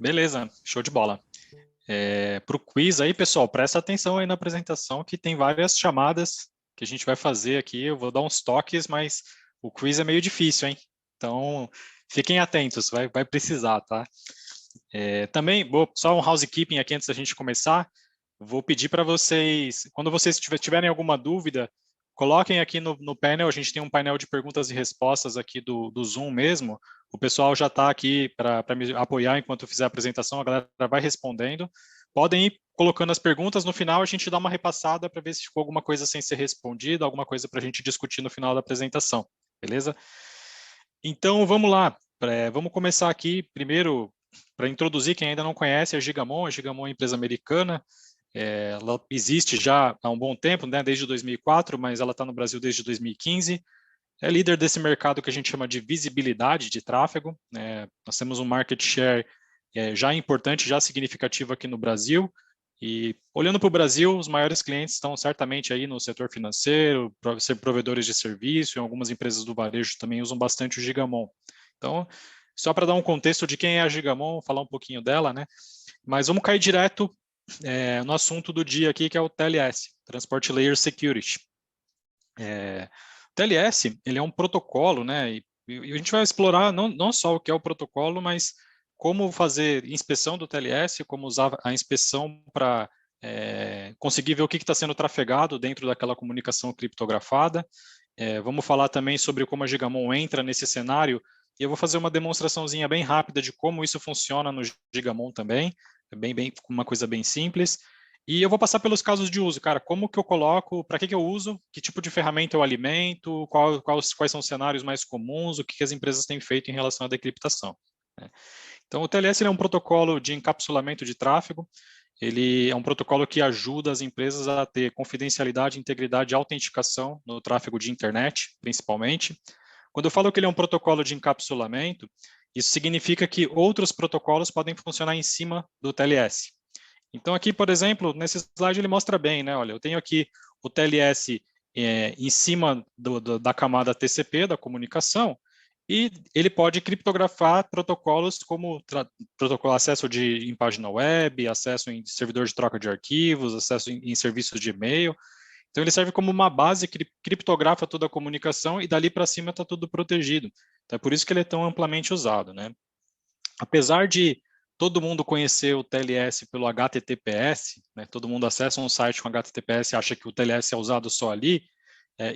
Beleza, show de bola. Para o quiz aí, pessoal, presta atenção aí na apresentação que tem várias chamadas que a gente vai fazer aqui. Eu vou dar uns toques, mas o quiz é meio difícil, hein? Então, fiquem atentos, vai precisar, tá? Também, só um housekeeping aqui antes da gente começar. Vou pedir para vocês, quando vocês tiverem alguma dúvida, coloquem aqui no painel, a gente tem um painel de perguntas e respostas aqui do Zoom mesmo. O pessoal já está aqui para me apoiar enquanto eu fizer a apresentação, a galera vai respondendo. Podem ir colocando as perguntas, no final a gente dá uma repassada para ver se ficou alguma coisa sem ser respondida, alguma coisa para a gente discutir no final da apresentação, beleza? Então, vamos lá. Vamos começar aqui, primeiro, para introduzir quem ainda não conhece a Gigamon. A Gigamon é uma empresa americana. Ela existe já há um bom tempo, né, desde 2004, mas ela está no Brasil desde 2015. É líder desse mercado que a gente chama de visibilidade de tráfego. Nós temos um market share já importante, já significativo aqui no Brasil. E olhando para o Brasil, os maiores clientes estão certamente aí no setor financeiro, ser provedores de serviço, e algumas empresas do varejo também usam bastante o Gigamon. Então, só para dar um contexto de quem é a Gigamon, falar um pouquinho dela, né? Mas vamos cair direto no assunto do dia aqui, que é o TLS, Transport Layer Security. O TLS, ele é um protocolo, né? E a gente vai explorar não só o que é o protocolo, mas como fazer inspeção do TLS, como usar a inspeção para conseguir ver o que está sendo trafegado dentro daquela comunicação criptografada. Vamos falar também sobre como a Gigamon entra nesse cenário, e eu vou fazer uma demonstraçãozinha bem rápida de como isso funciona no Gigamon também, uma coisa bem simples. E eu vou passar pelos casos de uso, cara, como que eu coloco, para que eu uso, que tipo de ferramenta eu alimento, quais são os cenários mais comuns, o que as empresas têm feito em relação à decriptação. Então, o TLS é um protocolo de encapsulamento de tráfego. Ele é um protocolo que ajuda as empresas a ter confidencialidade, integridade e autenticação no tráfego de internet, principalmente. Quando eu falo que ele é um protocolo de encapsulamento, isso significa que outros protocolos podem funcionar em cima do TLS. Então, aqui, por exemplo, nesse slide ele mostra bem, né? Olha, eu tenho aqui o TLS em cima da camada TCP, da comunicação, e ele pode criptografar protocolos como protocolo acesso em página web, acesso em servidor de troca de arquivos, acesso em serviços de e-mail. Então, ele serve como uma base que criptografa toda a comunicação e dali para cima está tudo protegido. Então, é por isso que ele é tão amplamente usado, né? Apesar de todo mundo conhecer o TLS pelo HTTPS, né, todo mundo acessa um site com HTTPS e acha que o TLS é usado só ali,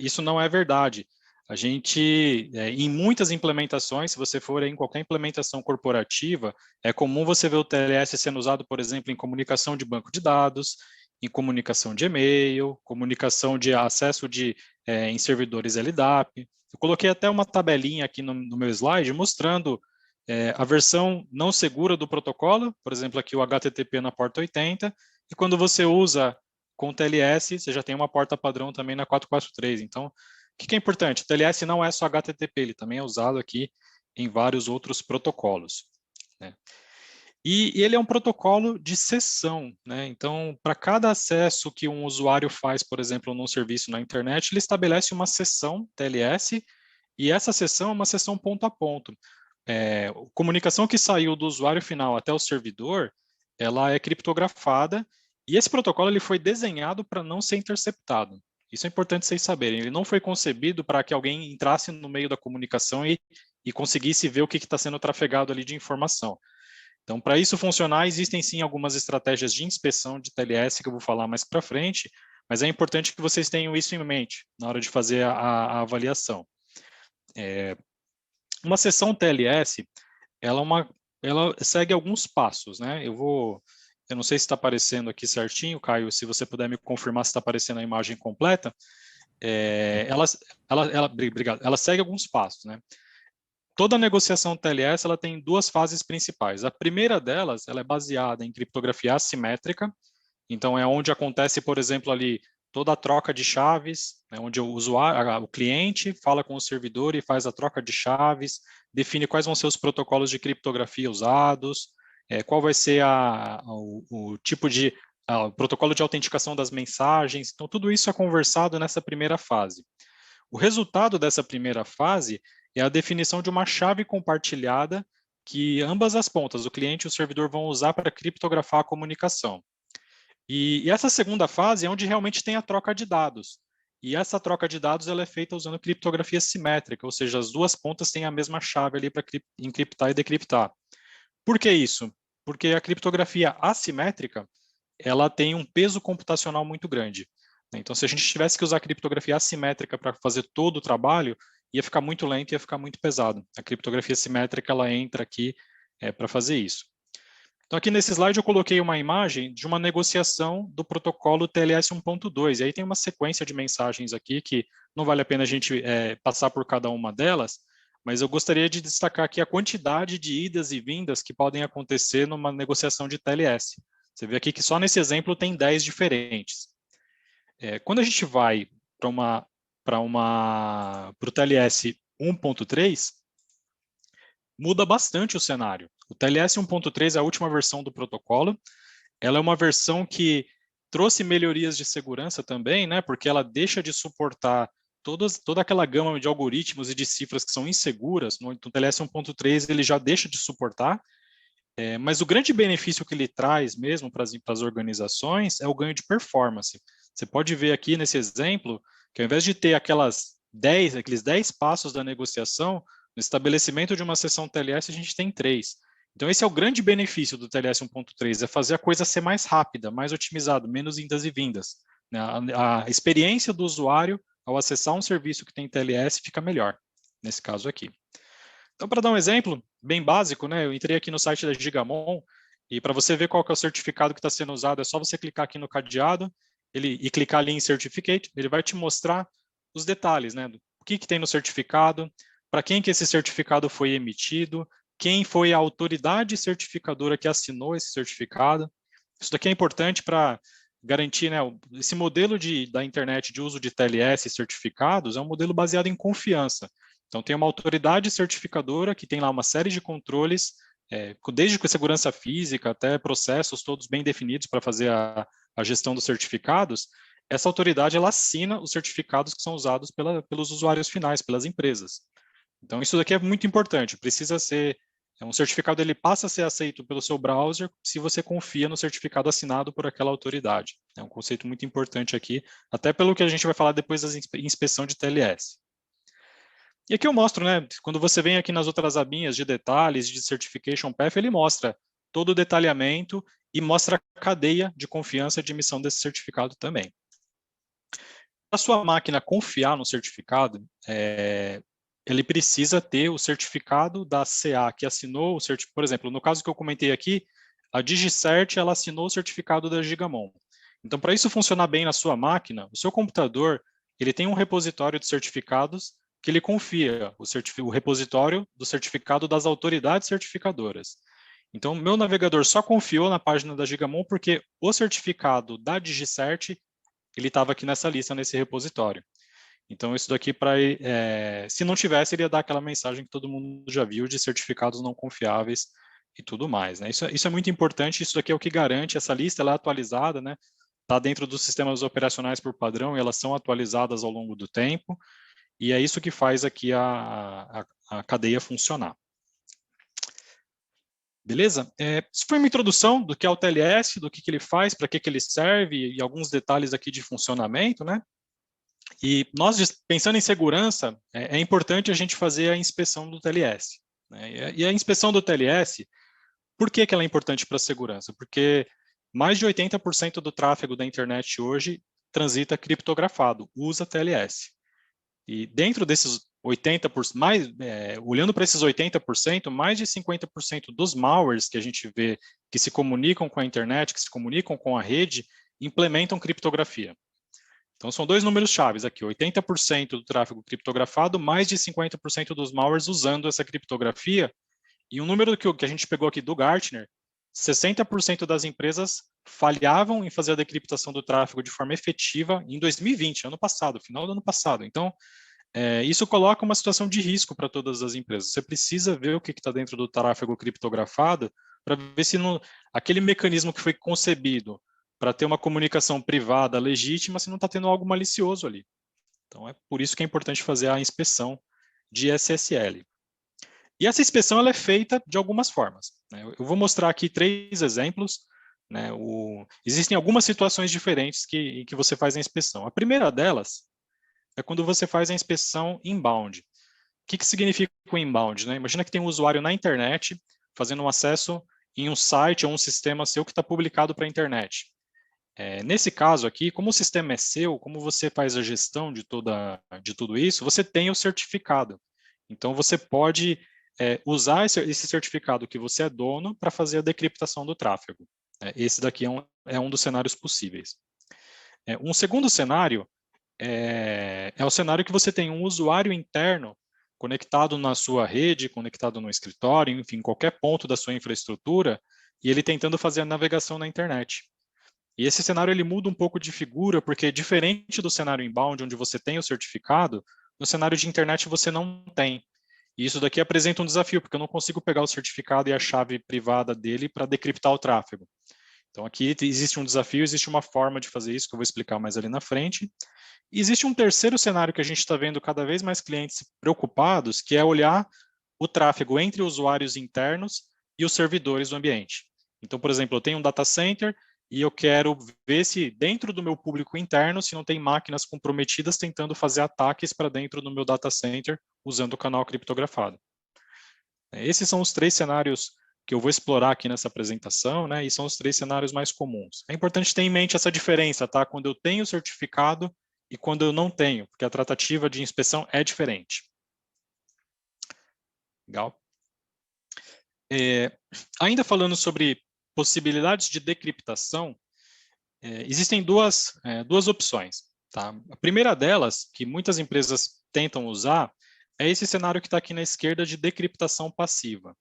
isso não é verdade. A gente, em muitas implementações, se você for em qualquer implementação corporativa, é comum você ver o TLS sendo usado, por exemplo, em comunicação de banco de dados, em comunicação de e-mail, comunicação de acesso em servidores LDAP. Eu coloquei até uma tabelinha aqui no meu slide mostrando a versão não segura do protocolo, por exemplo, aqui o HTTP na porta 80, e quando você usa com TLS, você já tem uma porta padrão também na 443. Então, o que é importante? O TLS não é só HTTP, ele também é usado aqui em vários outros protocolos, né? E ele é um protocolo de sessão, né? Então, para cada acesso que um usuário faz, por exemplo, num serviço na internet, ele estabelece uma sessão TLS, e essa sessão é uma sessão ponto a ponto. Comunicação que saiu do usuário final até o servidor, ela é criptografada, e esse protocolo ele foi desenhado para não ser interceptado. Isso é importante vocês saberem. Ele não foi concebido para que alguém entrasse no meio da comunicação e conseguisse ver o que está sendo trafegado ali de informação. Então, para isso funcionar, existem sim algumas estratégias de inspeção de TLS que eu vou falar mais para frente, mas é importante que vocês tenham isso em mente na hora de fazer a avaliação. Uma sessão TLS, ela segue alguns passos, né? Eu não sei se está aparecendo aqui certinho, Caio, se você puder me confirmar se está aparecendo a imagem completa. Obrigado. Ela segue alguns passos, né? Toda negociação TLS ela tem duas fases principais. A primeira delas, ela é baseada em criptografia assimétrica. Então, é onde acontece, por exemplo, ali toda a troca de chaves, né, onde o cliente fala com o servidor e faz a troca de chaves, define quais vão ser os protocolos de criptografia usados, qual vai ser o tipo de o protocolo de autenticação das mensagens. Então, tudo isso é conversado nessa primeira fase. O resultado dessa primeira fase é a definição de uma chave compartilhada que ambas as pontas, o cliente e o servidor, vão usar para criptografar a comunicação. E essa segunda fase é onde realmente tem a troca de dados. E essa troca de dados ela é feita usando criptografia simétrica, ou seja, as duas pontas têm a mesma chave ali para encriptar e decriptar. Por que isso? Porque a criptografia assimétrica ela tem um peso computacional muito grande. Então, se a gente tivesse que usar criptografia assimétrica para fazer todo o trabalho, ia ficar muito lento e ia ficar muito pesado. A criptografia simétrica ela entra aqui para fazer isso. Então, aqui nesse slide eu coloquei uma imagem de uma negociação do protocolo TLS 1.2. E aí tem uma sequência de mensagens aqui que não vale a pena a gente passar por cada uma delas, mas eu gostaria de destacar aqui a quantidade de idas e vindas que podem acontecer numa negociação de TLS. Você vê aqui que só nesse exemplo tem 10 diferentes. Quando a gente vai para o TLS 1.3, muda bastante o cenário. O TLS 1.3 é a última versão do protocolo. Ela é uma versão que trouxe melhorias de segurança também, né? Porque ela deixa de suportar toda aquela gama de algoritmos e de cifras que são inseguras. No TLS 1.3 ele já deixa de suportar. Mas o grande benefício que ele traz mesmo para as organizações é o ganho de performance. Você pode ver aqui nesse exemplo que ao invés de ter aqueles 10 passos da negociação, no estabelecimento de uma sessão TLS a gente tem 3. Então esse é o grande benefício do TLS 1.3, é fazer a coisa ser mais rápida, mais otimizada, menos indas e vindas. A experiência do usuário ao acessar um serviço que tem TLS fica melhor, nesse caso aqui. Então, para dar um exemplo bem básico, né, eu entrei aqui no site da Gigamon e para você ver qual que é o certificado que está sendo usado, é só você clicar aqui no cadeado e clicar ali em Certificate, ele vai te mostrar os detalhes, né, o que tem no certificado, para quem que esse certificado foi emitido, quem foi a autoridade certificadora que assinou esse certificado. Isso daqui é importante para garantir, né, esse modelo da internet de uso de TLS e certificados é um modelo baseado em confiança. Então, tem uma autoridade certificadora que tem lá uma série de controles, desde segurança física até processos todos bem definidos para fazer a gestão dos certificados. Essa autoridade ela assina os certificados que são usados pelos usuários finais, pelas empresas. Então, isso daqui é muito importante. Precisa ser um certificado, ele passa a ser aceito pelo seu browser se você confia no certificado assinado por aquela autoridade. É um conceito muito importante aqui, até pelo que a gente vai falar depois da inspeção de TLS. E aqui eu mostro, né, quando você vem aqui nas outras abinhas de detalhes, de Certification Path, ele mostra todo o detalhamento e mostra a cadeia de confiança de emissão desse certificado também. Para a sua máquina confiar no certificado, ele precisa ter o certificado da CA que assinou o certificado. Por exemplo, no caso que eu comentei aqui, a DigiCert ela assinou o certificado da Gigamon. Então, para isso funcionar bem na sua máquina, o seu computador ele tem um repositório de certificados que ele confia, o repositório do certificado das autoridades certificadoras. Então, meu navegador só confiou na página da Gigamon porque o certificado da DigiCert ele estava aqui nessa lista, nesse repositório. Então, isso daqui, se não tivesse, ele ia dar aquela mensagem que todo mundo já viu de certificados não confiáveis e tudo mais. Né? Isso é muito importante, isso daqui é o que garante, essa lista ela é atualizada, né? Está dentro dos sistemas operacionais por padrão, e elas são atualizadas ao longo do tempo, e é isso que faz aqui a cadeia funcionar. Beleza? Isso foi uma introdução do que é o TLS, do que ele faz, para que ele serve, e alguns detalhes aqui de funcionamento, né? E nós, pensando em segurança, é importante a gente fazer a inspeção do TLS. Né? E a inspeção do TLS, por que ela é importante para a segurança? Porque mais de 80% do tráfego da internet hoje transita criptografado, usa TLS. E dentro desses 80%, olhando para esses 80%, mais de 50% dos malwares que a gente vê que se comunicam com a internet, que se comunicam com a rede, implementam criptografia. Então, são dois números chaves aqui, 80% do tráfego criptografado, mais de 50% dos malwares usando essa criptografia, e um número que a gente pegou aqui do Gartner, 60% das empresas falhavam em fazer a decriptação do tráfego de forma efetiva em 2020, ano passado, final do ano passado. Então, isso coloca uma situação de risco para todas as empresas. Você precisa ver o que está dentro do tráfego criptografado para ver se aquele mecanismo que foi concebido para ter uma comunicação privada legítima, se não está tendo algo malicioso ali. Então, é por isso que é importante fazer a inspeção de SSL. E essa inspeção ela é feita de algumas formas, né? Eu vou mostrar aqui 3 exemplos, né? Existem algumas situações diferentes em que você faz a inspeção. A primeira delas é quando você faz a inspeção inbound. O que significa o inbound, né? Imagina que tem um usuário na internet fazendo um acesso em um site ou um sistema seu que está publicado para a internet. Nesse caso aqui, como o sistema é seu, como você faz a gestão de tudo isso, você tem o certificado. Então, você pode usar esse certificado que você é dono para fazer a decriptação do tráfego. Esse daqui é um dos cenários possíveis. Um segundo cenário é o cenário que você tem um usuário interno conectado na sua rede, conectado no escritório, enfim, qualquer ponto da sua infraestrutura, e ele tentando fazer a navegação na internet. E esse cenário ele muda um pouco de figura, porque diferente do cenário inbound, onde você tem o certificado, no cenário de internet você não tem. E isso daqui apresenta um desafio, porque eu não consigo pegar o certificado e a chave privada dele para decriptar o tráfego. Então aqui existe um desafio, existe uma forma de fazer isso, que eu vou explicar mais ali na frente. E existe um terceiro cenário que a gente está vendo cada vez mais clientes preocupados, que é olhar o tráfego entre usuários internos e os servidores do ambiente. Então, por exemplo, eu tenho um data center e eu quero ver se dentro do meu público interno, se não tem máquinas comprometidas tentando fazer ataques para dentro do meu data center usando o canal criptografado. Esses são os 3 cenários que eu vou explorar aqui nessa apresentação, né? E são os 3 cenários mais comuns. É importante ter em mente essa diferença, tá? Quando eu tenho o certificado e quando eu não tenho, porque a tratativa de inspeção é diferente. Legal? Ainda falando sobre possibilidades de decriptação, existem duas opções. Tá? A primeira delas, que muitas empresas tentam usar, é esse cenário que está aqui na esquerda de decriptação passiva.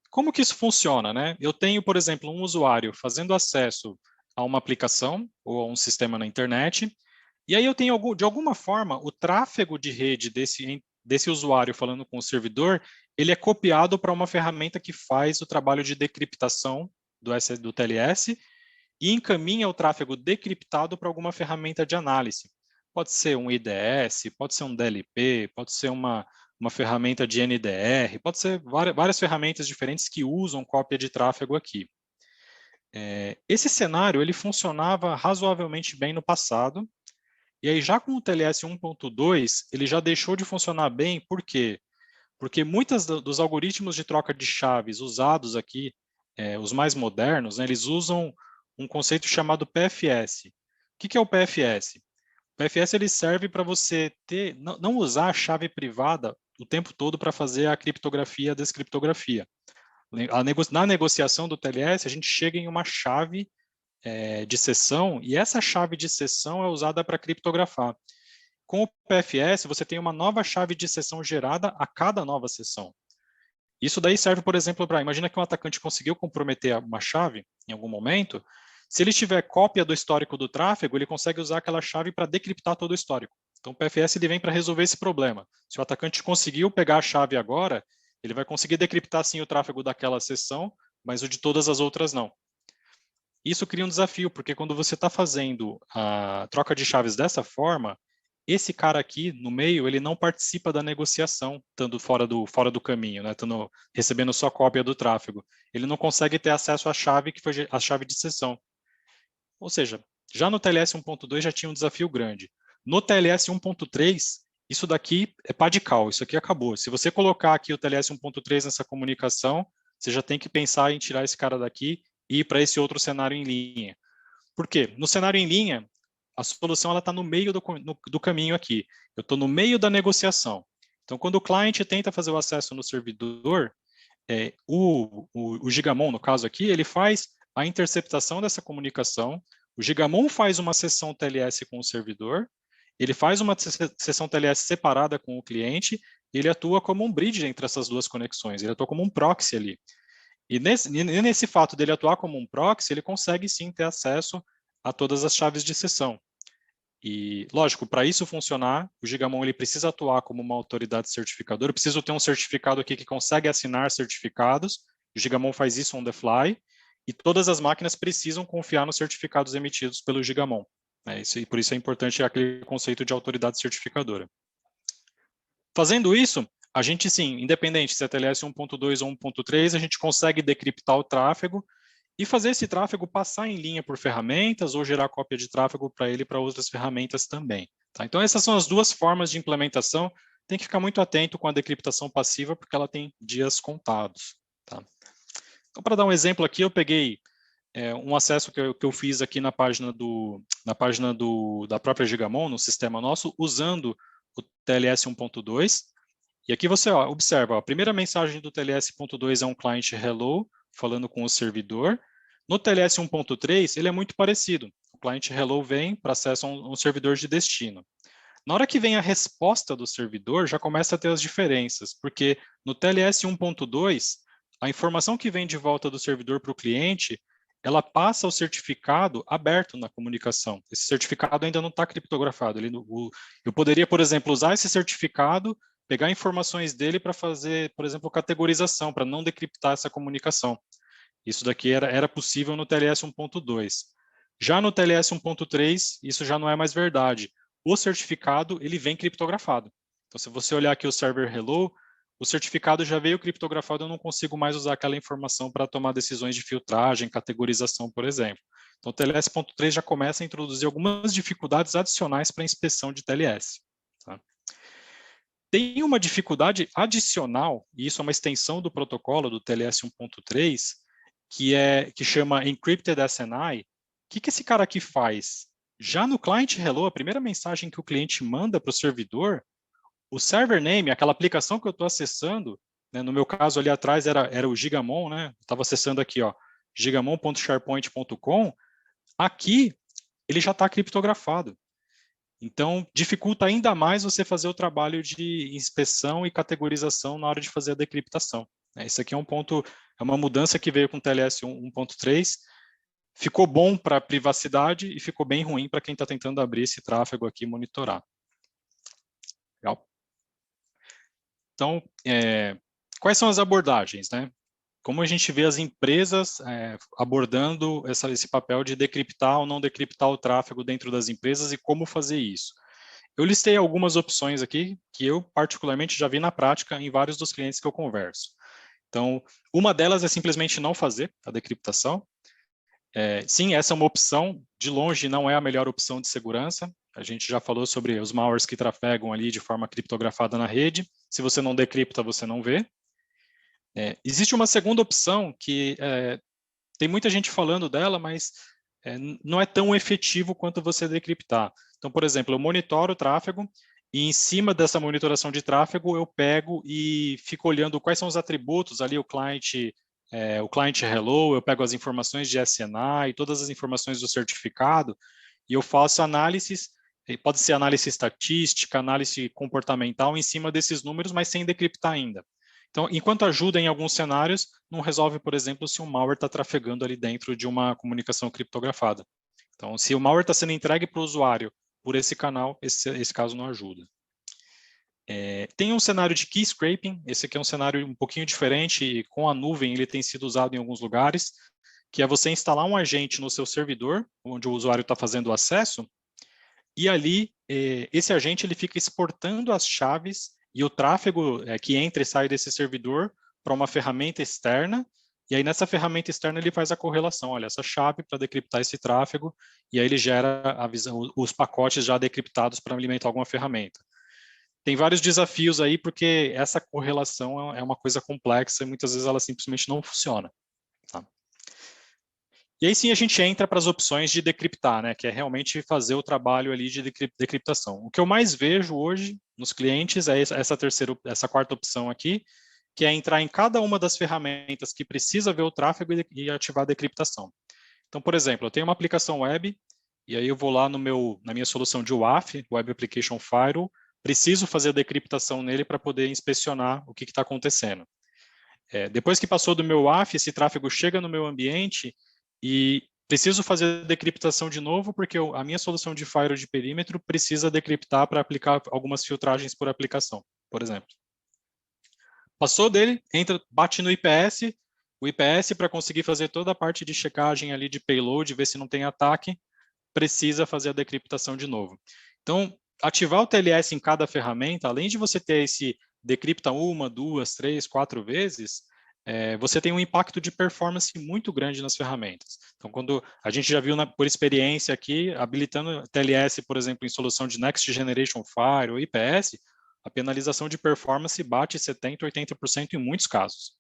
Como que isso funciona, né? Eu tenho, por exemplo, um usuário fazendo acesso a uma aplicação ou a um sistema na internet, e aí eu tenho, de alguma forma, o tráfego de rede desse usuário falando com o servidor, ele é copiado para uma ferramenta que faz o trabalho de decriptação do TLS e encaminha o tráfego decriptado para alguma ferramenta de análise. Pode ser um IDS, pode ser um DLP, pode ser uma ferramenta de NDR, pode ser várias ferramentas diferentes que usam cópia de tráfego aqui. Esse cenário ele funcionava razoavelmente bem no passado, e aí já com o TLS 1.2, ele já deixou de funcionar bem, por quê? Porque muitos dos algoritmos de troca de chaves usados aqui, os mais modernos, né, eles usam um conceito chamado PFS. O que é o PFS? O PFS ele serve para você não usar a chave privada o tempo todo para fazer a criptografia e a descriptografia. Na negociação do TLS, a gente chega em uma chave de sessão, e essa chave de sessão é usada para criptografar. Com o PFS, você tem uma nova chave de sessão gerada a cada nova sessão. Isso daí serve, por exemplo, para... Imagina que um atacante conseguiu comprometer uma chave em algum momento. Se ele tiver cópia do histórico do tráfego, ele consegue usar aquela chave para decriptar todo o histórico. Então, o PFS ele vem para resolver esse problema. Se o atacante conseguiu pegar a chave agora, ele vai conseguir decriptar sim o tráfego daquela sessão, mas o de todas as outras não. Isso cria um desafio, porque quando você está fazendo a troca de chaves dessa forma, esse cara aqui no meio, ele não participa da negociação, estando fora do caminho, né? Recebendo só cópia do tráfego. Ele não consegue ter acesso à chave que foi a chave de sessão. Ou seja, já no TLS 1.2 já tinha um desafio grande. No TLS 1.3, isso daqui é pá de cal, isso aqui acabou. Se você colocar aqui o TLS 1.3 nessa comunicação, você já tem que pensar em tirar esse cara daqui e ir para esse outro cenário em linha. Por quê? No cenário em linha, a solução está no meio do caminho aqui. Eu estou no meio da negociação. Então, quando o cliente tenta fazer o acesso no servidor, o Gigamon, no caso aqui, ele faz a interceptação dessa comunicação, o Gigamon faz uma sessão TLS com o servidor, ele faz uma sessão TLS separada com o cliente, e ele atua como um bridge entre essas duas conexões, ele atua como um proxy ali. E nesse fato dele atuar como um proxy, ele consegue sim ter acesso a todas as chaves de sessão. E, lógico, para isso funcionar, o Gigamon ele precisa atuar como uma autoridade certificadora. Eu preciso ter um certificado aqui que consegue assinar certificados. O Gigamon faz isso on the fly. E todas as máquinas precisam confiar nos certificados emitidos pelo Gigamon. E por isso é importante aquele conceito de autoridade certificadora. Fazendo isso, a gente sim, independente se é TLS 1.2 ou 1.3, a gente consegue decriptar o tráfego e fazer esse tráfego passar em linha por ferramentas ou gerar cópia de tráfego para ele para outras ferramentas também. Tá? Então, essas são as duas formas de implementação. Tem que ficar muito atento com a decriptação passiva, porque ela tem dias contados. Tá? Então, para dar um exemplo aqui, eu peguei um acesso que eu fiz aqui na página da própria Gigamon, no sistema nosso, usando o TLS 1.2. E aqui você observa, a primeira mensagem do TLS 1.2 é um client hello, falando com o servidor. No TLS 1.3, ele é muito parecido. O client hello vem para acesso a um servidor de destino. Na hora que vem a resposta do servidor, já começa a ter as diferenças, porque no TLS 1.2, a informação que vem de volta do servidor para o cliente, ela passa o certificado aberto na comunicação. Esse certificado ainda não está criptografado. Eu poderia, por exemplo, usar esse certificado, pegar informações dele para fazer, por exemplo, categorização, para não decriptar essa comunicação. Isso daqui era possível no TLS 1.2. Já no TLS 1.3, isso já não é mais verdade. O certificado, ele vem criptografado. Então, se você olhar aqui o server hello, o certificado já veio criptografado, eu não consigo mais usar aquela informação para tomar decisões de filtragem, categorização, por exemplo. Então, o TLS 1.3 já começa a introduzir algumas dificuldades adicionais para a inspeção de TLS. Tá? Tem uma dificuldade adicional, e isso é uma extensão do protocolo do TLS 1.3, que chama Encrypted SNI. O que esse cara aqui faz? Já no client hello, a primeira mensagem que o cliente manda para o servidor, o server name, aquela aplicação que eu estou acessando, né, no meu caso ali atrás era o Gigamon, né? Estava acessando aqui, ó, gigamon.sharepoint.com. Aqui, ele já está criptografado. Então, dificulta ainda mais você fazer o trabalho de inspeção e categorização na hora de fazer a decriptação. Esse aqui é um ponto, é uma mudança que veio com o TLS 1.3. Ficou bom para a privacidade e ficou bem ruim para quem está tentando abrir esse tráfego aqui e monitorar. Legal. Então, quais são as abordagens, né? Como a gente vê as empresas abordando esse papel de decriptar ou não decriptar o tráfego dentro das empresas e como fazer isso. Eu listei algumas opções aqui que eu particularmente já vi na prática em vários dos clientes que eu converso. Então, uma delas é simplesmente não fazer a decriptação. Sim, essa é uma opção, de longe não é a melhor opção de segurança. A gente já falou sobre os malwares que trafegam ali de forma criptografada na rede. Se você não decripta, você não vê. Existe uma segunda opção que tem muita gente falando dela, mas não é tão efetivo quanto você decriptar. Então, por exemplo, eu monitoro o tráfego e em cima dessa monitoração de tráfego eu pego e fico olhando quais são os atributos ali, o client hello, eu pego as informações de SNI, todas as informações do certificado e eu faço análises, pode ser análise estatística, análise comportamental em cima desses números, mas sem decriptar ainda. Então, enquanto ajuda em alguns cenários, não resolve, por exemplo, se um malware está trafegando ali dentro de uma comunicação criptografada. Então, se o malware está sendo entregue para o usuário por esse canal, esse caso não ajuda. Tem um cenário de key scraping, esse aqui é um cenário um pouquinho diferente, e com a nuvem ele tem sido usado em alguns lugares, que é você instalar um agente no seu servidor, onde o usuário está fazendo o acesso, e ali, esse agente ele fica exportando as chaves e o tráfego que entra e sai desse servidor para uma ferramenta externa, e aí nessa ferramenta externa ele faz a correlação, olha, essa chave para decriptar esse tráfego, e aí ele gera os pacotes já decriptados para alimentar alguma ferramenta. Tem vários desafios aí, porque essa correlação é uma coisa complexa e muitas vezes ela simplesmente não funciona. Tá? E aí sim a gente entra para as opções de decriptar, né, que é realmente fazer o trabalho ali de decriptação. O que eu mais vejo hoje nos clientes é essa quarta opção aqui, que é entrar em cada uma das ferramentas que precisa ver o tráfego e ativar a decriptação. Então, por exemplo, eu tenho uma aplicação web, e aí eu vou lá na minha solução de WAF, Web Application Firewall, preciso fazer a decriptação nele para poder inspecionar o que está acontecendo. Depois que passou do meu WAF, esse tráfego chega no meu ambiente e preciso fazer a decriptação de novo, porque a minha solução de firewall de perímetro precisa decriptar para aplicar algumas filtragens por aplicação, por exemplo. Passou dele, bate no IPS, o IPS, para conseguir fazer toda a parte de checagem ali de payload, ver se não tem ataque, precisa fazer a decriptação de novo. Então, ativar o TLS em cada ferramenta, além de você ter esse decripta 1, 2, 3, 4 vezes, você tem um impacto de performance muito grande nas ferramentas. Então, quando a gente já viu por experiência aqui, habilitando TLS, por exemplo, em solução de Next Generation Fire ou IPS, a penalização de performance bate 70%, 80% em muitos casos.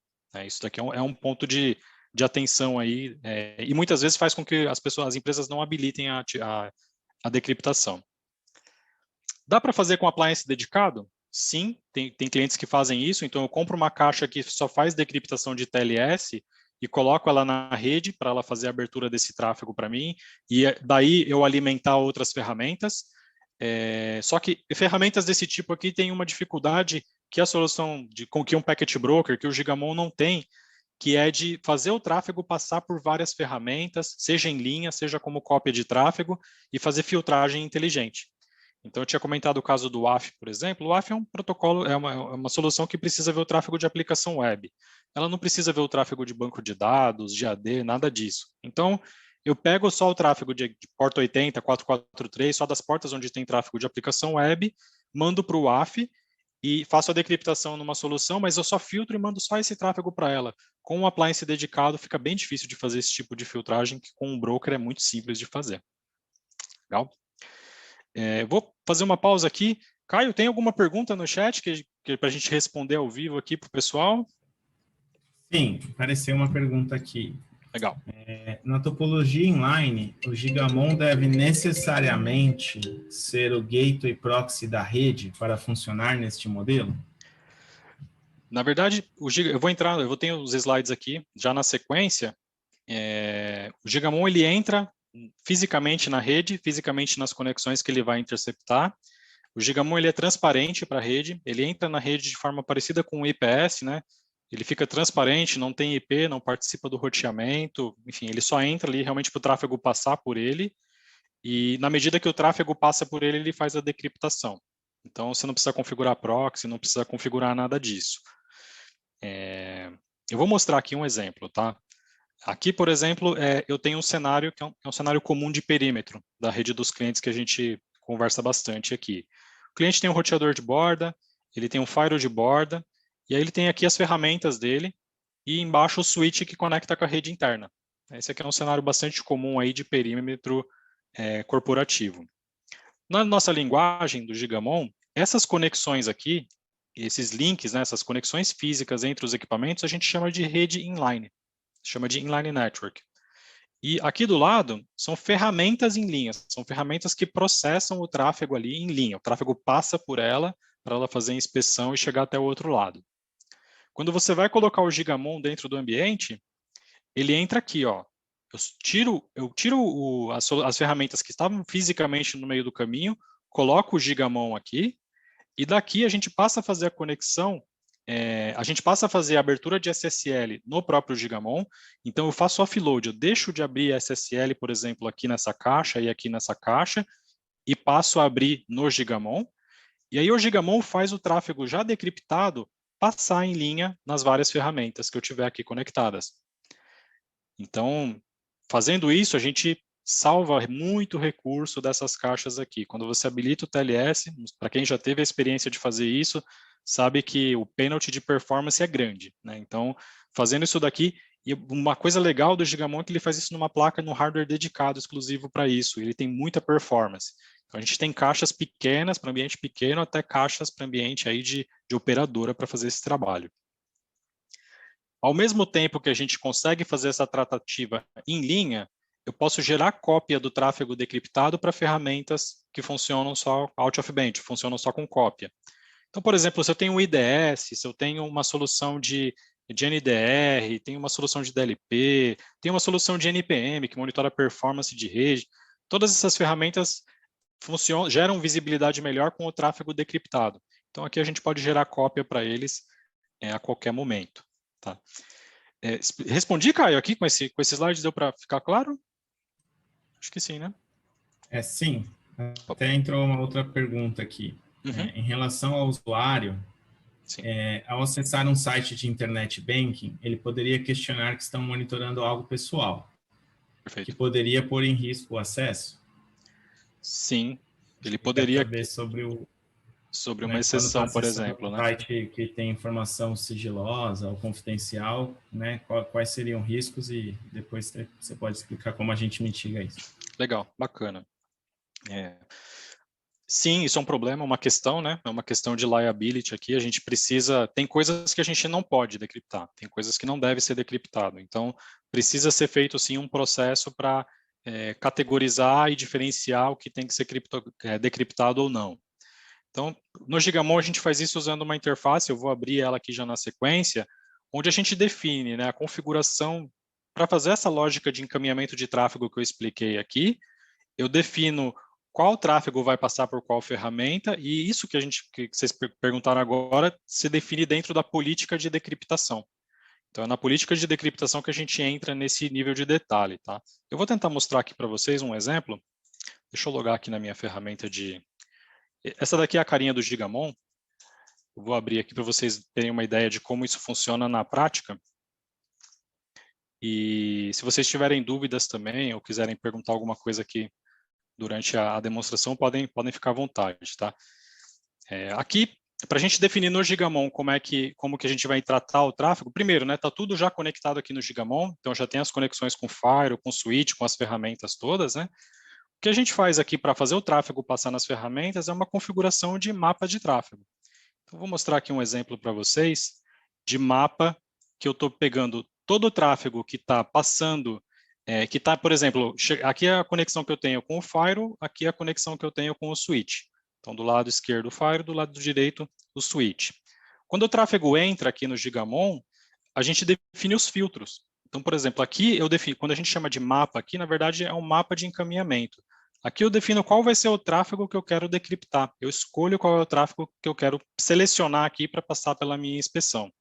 Isso daqui é um ponto de atenção aí, e muitas vezes faz com que as empresas não habilitem a decriptação. Dá para fazer com appliance dedicado? Sim, tem clientes que fazem isso, então eu compro uma caixa que só faz decriptação de TLS e coloco ela na rede para ela fazer a abertura desse tráfego para mim, e daí eu alimentar outras ferramentas. Só que ferramentas desse tipo aqui tem uma dificuldade que a solução com que um packet broker, que o Gigamon não tem, que é de fazer o tráfego passar por várias ferramentas, seja em linha, seja como cópia de tráfego, e fazer filtragem inteligente. Então, eu tinha comentado o caso do WAF, por exemplo. O WAF é um protocolo, é uma solução que precisa ver o tráfego de aplicação web. Ela não precisa ver o tráfego de banco de dados, de AD, nada disso. Então, eu pego só o tráfego de porta 80, 443, só das portas onde tem tráfego de aplicação web, mando para o WAF e faço a decriptação numa solução, mas eu só filtro e mando só esse tráfego para ela. Com um appliance dedicado, fica bem difícil de fazer esse tipo de filtragem, que com um broker é muito simples de fazer. Legal? Vou fazer uma pausa aqui. Caio, tem alguma pergunta no chat para a gente responder ao vivo aqui para o pessoal? Sim, apareceu uma pergunta aqui. Legal. Na topologia inline, o Gigamon deve necessariamente ser o gateway proxy da rede para funcionar neste modelo? Na verdade, eu vou ter os slides aqui já na sequência. O Gigamon ele entra fisicamente na rede, fisicamente nas conexões que ele vai interceptar. O Gigamon ele é transparente para a rede, ele entra na rede de forma parecida com o IPS, né? Ele fica transparente, não tem IP, não participa do roteamento, enfim, ele só entra ali realmente para o tráfego passar por ele, e na medida que o tráfego passa por ele, ele faz a decriptação. Então, você não precisa configurar proxy, não precisa configurar nada disso. Eu vou mostrar aqui um exemplo, tá? Aqui, por exemplo, eu tenho um cenário que é um cenário comum de perímetro da rede dos clientes que a gente conversa bastante aqui. O cliente tem um roteador de borda, ele tem um firewall de borda, e aí ele tem aqui as ferramentas dele, e embaixo o switch que conecta com a rede interna. Esse aqui é um cenário bastante comum aí de perímetro corporativo. Na nossa linguagem do Gigamon, essas conexões aqui, esses links, né, essas conexões físicas entre os equipamentos, a gente chama de rede inline, chama de inline network. E aqui do lado são ferramentas em linha, são ferramentas que processam o tráfego ali em linha. O tráfego passa por ela para ela fazer a inspeção e chegar até o outro lado. Quando você vai colocar o Gigamon dentro do ambiente, ele entra aqui, ó. Eu tiro as ferramentas que estavam fisicamente no meio do caminho, coloco o Gigamon aqui, e daqui a gente passa a fazer a conexão, a gente passa a fazer a abertura de SSL no próprio Gigamon. Então eu faço offload, eu deixo de abrir SSL, por exemplo, aqui nessa caixa e aqui nessa caixa, e passo a abrir no Gigamon. E aí o Gigamon faz o tráfego já decriptado passar em linha nas várias ferramentas que eu tiver aqui conectadas. Então, fazendo isso, a gente salva muito recurso dessas caixas aqui. Quando você habilita o TLS, para quem já teve a experiência de fazer isso, sabe que o penalty de performance é grande, né? Então, fazendo isso daqui, e uma coisa legal do Gigamon é que ele faz isso numa placa, no hardware dedicado, exclusivo para isso. Ele tem muita performance. Então, a gente tem caixas pequenas para ambiente pequeno, até caixas para ambiente aí de operadora para fazer esse trabalho. Ao mesmo tempo que a gente consegue fazer essa tratativa em linha, eu posso gerar cópia do tráfego decriptado para ferramentas que funcionam só out of band, funcionam só com cópia. Então, por exemplo, se eu tenho um IDS, se eu tenho uma solução de NDR, tenho uma solução de DLP, tenho uma solução de NPM, que monitora a performance de rede, todas essas ferramentas geram visibilidade melhor com o tráfego decriptado. Então, aqui a gente pode gerar cópia para eles a qualquer momento. Tá. Respondi, Caio, aqui com esse slide, deu para ficar claro? Acho que sim, né? Sim. Até entrou uma outra pergunta aqui. Uhum. Em relação ao usuário, ao acessar um site de internet banking, ele poderia questionar que estão monitorando algo pessoal. Perfeito. Que poderia pôr em risco o acesso? Sim, ele poderia... saber sobre Sobre uma né? Quando está exceção, por acessando exemplo, um né? site que tem informação sigilosa ou confidencial, né? Quais seriam riscos e depois você pode explicar como a gente mitiga isso. Legal, bacana. Sim, isso é um problema, uma questão, né? É uma questão de liability aqui. A gente precisa. Tem coisas que a gente não pode decriptar, tem coisas que não deve ser decriptado. Então, precisa ser feito sim um processo para categorizar e diferenciar o que tem que ser decriptado ou não. Então, no Gigamon a gente faz isso usando uma interface. Eu vou abrir ela aqui já na sequência, onde a gente define, né, a configuração para fazer essa lógica de encaminhamento de tráfego que eu expliquei aqui. Eu defino qual tráfego vai passar por qual ferramenta, e isso que vocês perguntaram agora se define dentro da política de decriptação. Então, é na política de decriptação que a gente entra nesse nível de detalhe, tá? Eu vou tentar mostrar aqui para vocês um exemplo. Deixa eu logar aqui na minha ferramenta de... Essa daqui é a carinha do Gigamon. Eu vou abrir aqui para vocês terem uma ideia de como isso funciona na prática. E se vocês tiverem dúvidas também, ou quiserem perguntar alguma coisa aqui durante a demonstração, podem ficar à vontade, tá? Aqui, para a gente definir no Gigamon como que a gente vai tratar o tráfego, primeiro, né, tá tudo já conectado aqui no Gigamon, então já tem as conexões com o Fire, com o Switch, com as ferramentas todas, né? O que a gente faz aqui para fazer o tráfego passar nas ferramentas é uma configuração de mapa de tráfego. Então, vou mostrar aqui um exemplo para vocês de mapa que eu estou pegando todo o tráfego que está passando, que está, por exemplo, aqui é a conexão que eu tenho com o Fire, aqui é a conexão que eu tenho com o Switch. Então, do lado esquerdo o Fire, do lado direito o Switch. Quando o tráfego entra aqui no Gigamon, a gente define os filtros. Então, por exemplo, aqui eu defino, quando a gente chama de mapa, aqui na verdade é um mapa de encaminhamento. Aqui eu defino qual vai ser o tráfego que eu quero decriptar. Eu escolho qual é o tráfego que eu quero selecionar aqui para passar pela minha inspeção.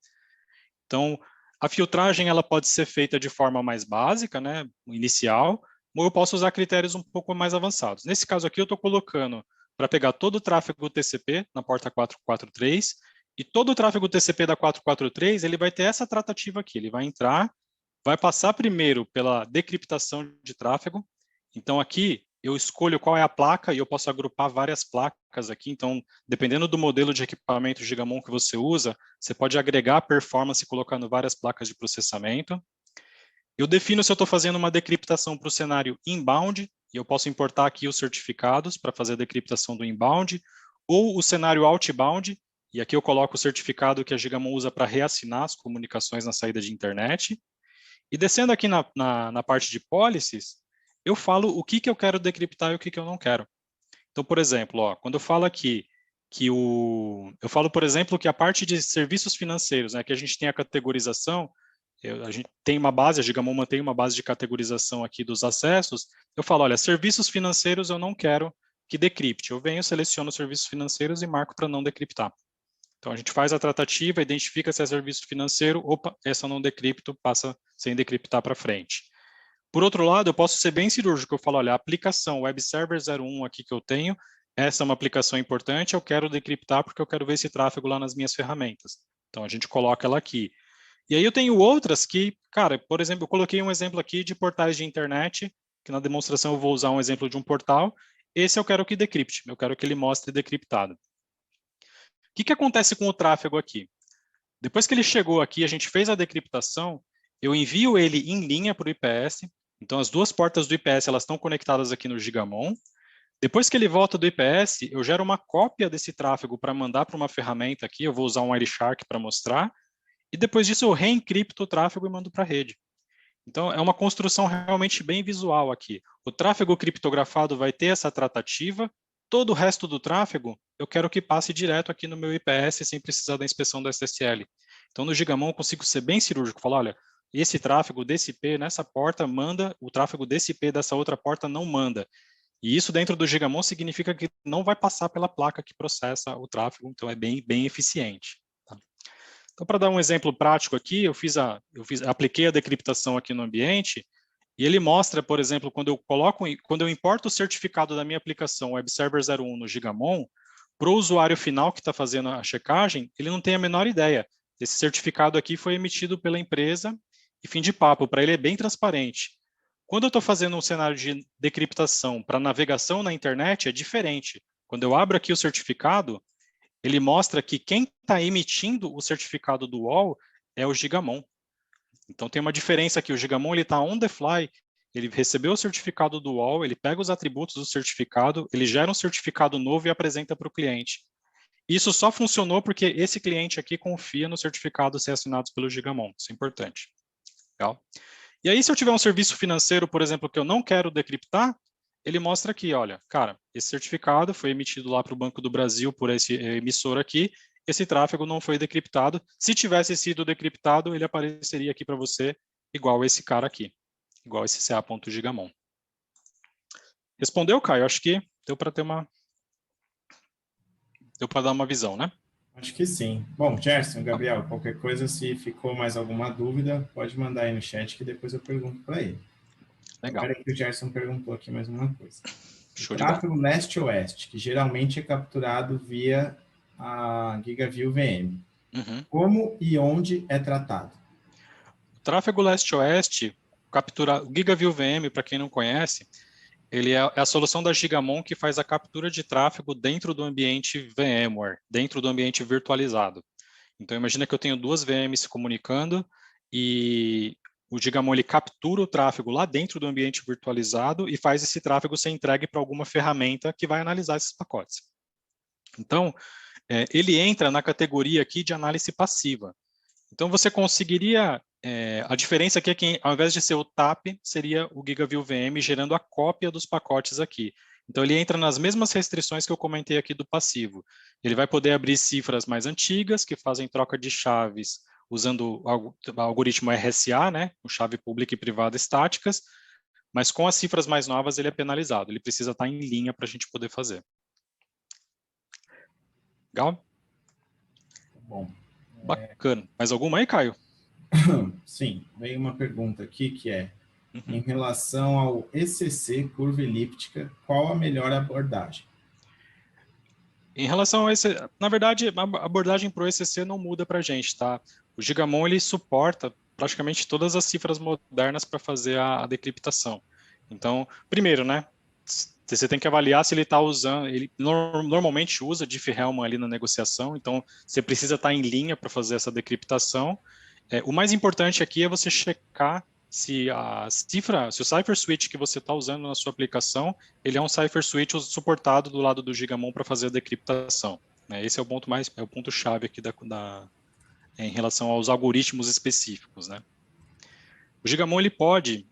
Então, a filtragem ela pode ser feita de forma mais básica, né, inicial, ou eu posso usar critérios um pouco mais avançados. Nesse caso aqui, eu estou colocando para pegar todo o tráfego TCP na porta 443, e todo o tráfego TCP da 443, ele vai ter essa tratativa aqui. Ele vai entrar, vai passar primeiro pela decriptação de tráfego. Então, aqui, eu escolho qual é a placa e eu posso agrupar várias placas aqui. Então, dependendo do modelo de equipamento Gigamon que você usa, você pode agregar performance colocando várias placas de processamento. Eu defino se eu estou fazendo uma decriptação para o cenário inbound, e eu posso importar aqui os certificados para fazer a decriptação do inbound, ou o cenário outbound, e aqui eu coloco o certificado que a Gigamon usa para reassinar as comunicações na saída de internet. E descendo aqui na parte de policies, eu falo o que eu quero decriptar e o que eu não quero. Então, por exemplo, ó, quando eu falo aqui eu falo, por exemplo, que a parte de serviços financeiros, né, que a gente tem a categorização, a gente tem uma base, a Gigamon mantém uma base de categorização aqui dos acessos, eu falo, olha, serviços financeiros eu não quero que decripte. Eu venho, seleciono serviços financeiros e marco para não decriptar. Então, a gente faz a tratativa, identifica se é serviço financeiro, opa, essa eu não decripto, passa sem decriptar para frente. Por outro lado, eu posso ser bem cirúrgico, eu falo, olha, a aplicação Web Server 01 aqui que eu tenho, essa é uma aplicação importante, eu quero decriptar porque eu quero ver esse tráfego lá nas minhas ferramentas. Então, a gente coloca ela aqui. E aí eu tenho outras que, cara, por exemplo, eu coloquei um exemplo aqui de portais de internet, que na demonstração eu vou usar um exemplo de um portal. Esse eu quero que decripte, eu quero que ele mostre decriptado. O que acontece com o tráfego aqui? Depois que ele chegou aqui, a gente fez a decriptação, eu envio ele em linha para o IPS, então as duas portas do IPS elas estão conectadas aqui no Gigamon. Depois que ele volta do IPS, eu gero uma cópia desse tráfego para mandar para uma ferramenta aqui, eu vou usar um Wireshark para mostrar, e depois disso eu reencripto o tráfego e mando para a rede. Então, é uma construção realmente bem visual aqui. O tráfego criptografado vai ter essa tratativa, todo o resto do tráfego eu quero que passe direto aqui no meu IPS sem precisar da inspeção do SSL. Então, no Gigamon eu consigo ser bem cirúrgico, falar, olha, esse tráfego desse IP nessa porta manda, o tráfego desse IP dessa outra porta não manda. E isso dentro do Gigamon significa que não vai passar pela placa que processa o tráfego, então é bem eficiente. Tá? Então, para dar um exemplo prático aqui, apliquei a decriptação aqui no ambiente, e ele mostra, por exemplo, quando eu importo o certificado da minha aplicação Web Server 01 no Gigamon, para o usuário final que está fazendo a checagem, ele não tem a menor ideia. Esse certificado aqui foi emitido pela empresa e fim de papo, para ele é bem transparente. Quando eu estou fazendo um cenário de decriptação para navegação na internet, é diferente. Quando eu abro aqui o certificado, ele mostra que quem está emitindo o certificado do UOL é o Gigamon. Então tem uma diferença aqui, o Gigamon está on the fly, ele recebeu o certificado do UOL, ele pega os atributos do certificado, ele gera um certificado novo e apresenta para o cliente. Isso só funcionou porque esse cliente aqui confia no certificado ser assinado pelo Gigamon, isso é importante. Legal? E aí, se eu tiver um serviço financeiro, por exemplo, que eu não quero decriptar, ele mostra aqui, olha, cara, esse certificado foi emitido lá para o Banco do Brasil por esse emissor aqui, esse tráfego não foi decriptado. Se tivesse sido decriptado, ele apareceria aqui para você igual esse cara aqui, igual esse CA.gigamon. Respondeu, Caio? Acho que deu para ter uma... Deu para dar uma visão, né? Acho que sim. Bom, Gerson, Gabriel, qualquer coisa, se ficou mais alguma dúvida, pode mandar aí no chat que depois eu pergunto para ele. Legal. Espera que o Gerson perguntou aqui mais uma coisa. Show O de bola. tráfego leste-oeste, que geralmente é capturado via a GigaView VM. Como e onde é tratado? O tráfego leste-oeste, o GigaView VM, para quem não conhece, ele é a solução da Gigamon que faz a captura de tráfego dentro do ambiente VMware, dentro do ambiente virtualizado. Então, imagina que eu tenho duas VMs se comunicando e o Gigamon ele captura o tráfego lá dentro do ambiente virtualizado e faz esse tráfego ser entregue para alguma ferramenta que vai analisar esses pacotes. Então, ele entra na categoria aqui de análise passiva. Então, você conseguiria... a diferença aqui é que, ao invés de ser o TAP, seria o GigaView VM gerando a cópia dos pacotes aqui. Então, ele entra nas mesmas restrições que eu comentei aqui do passivo. Ele vai poder abrir cifras mais antigas, que fazem troca de chaves usando o algoritmo RSA, né, com chave pública e privada estáticas, mas com as cifras mais novas ele é penalizado. Ele precisa estar em linha para a gente poder fazer. Legal? Bom. Bacana. Mais alguma aí, Caio? Sim, veio uma pergunta aqui que é, em relação ao ECC curva elíptica, qual a melhor abordagem? Em relação a esse, na verdade, a abordagem para o ECC não muda para a gente, tá? O Gigamon, ele suporta praticamente todas as cifras modernas para fazer a decriptação. Então, primeiro, né, você tem que avaliar se ele está usando, ele normalmente usa Diffie-Hellman ali na negociação, então você precisa estar em linha para fazer essa decriptação. O mais importante aqui é você checar se a cifra, se o cipher switch que você está usando na sua aplicação, ele é um cipher switch suportado do lado do Gigamon para fazer a decriptação. Esse é o ponto mais, é o ponto chave aqui em relação aos algoritmos específicos, né? O Gigamon ele pode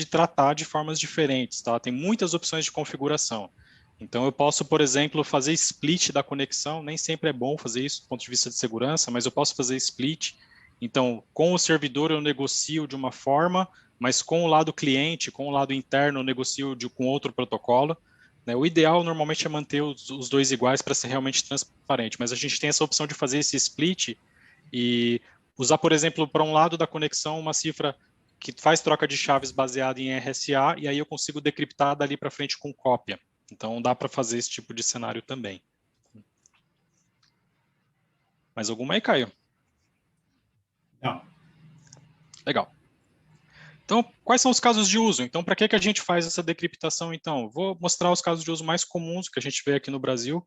tratar de formas diferentes, tá? Tem muitas opções de configuração. Então eu posso, por exemplo, fazer split da conexão. Nem sempre é bom fazer isso do ponto de vista de segurança, mas eu posso fazer split. Então, com o servidor eu negocio de uma forma, mas com o lado cliente, com o lado interno eu negocio com outro protocolo. O ideal normalmente é manter os dois iguais para ser realmente transparente, mas a gente tem essa opção de fazer esse split e usar, por exemplo, para um lado da conexão uma cifra que faz troca de chaves baseada em RSA e aí eu consigo decriptar dali para frente com cópia. Então dá para fazer esse tipo de cenário também. Mais alguma aí, Caio? Não. Legal. Então, quais são os casos de uso? Então, para que a gente faz essa decriptação, então? Vou mostrar os casos de uso mais comuns que a gente vê aqui no Brasil,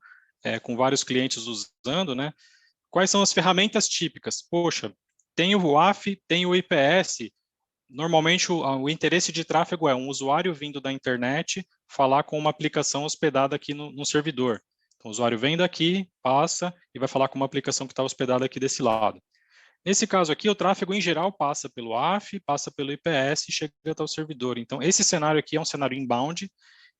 com vários clientes usando, né? Quais são as ferramentas típicas? Poxa, tem o WAF, tem o IPS. Normalmente, o interesse de tráfego é um usuário vindo da internet falar com uma aplicação hospedada aqui no servidor. Então, o usuário vem daqui, passa e vai falar com uma aplicação que está hospedada aqui desse lado. Nesse caso aqui, o tráfego em geral passa pelo AF, passa pelo IPS e chega até o servidor. Então, esse cenário aqui é um cenário inbound,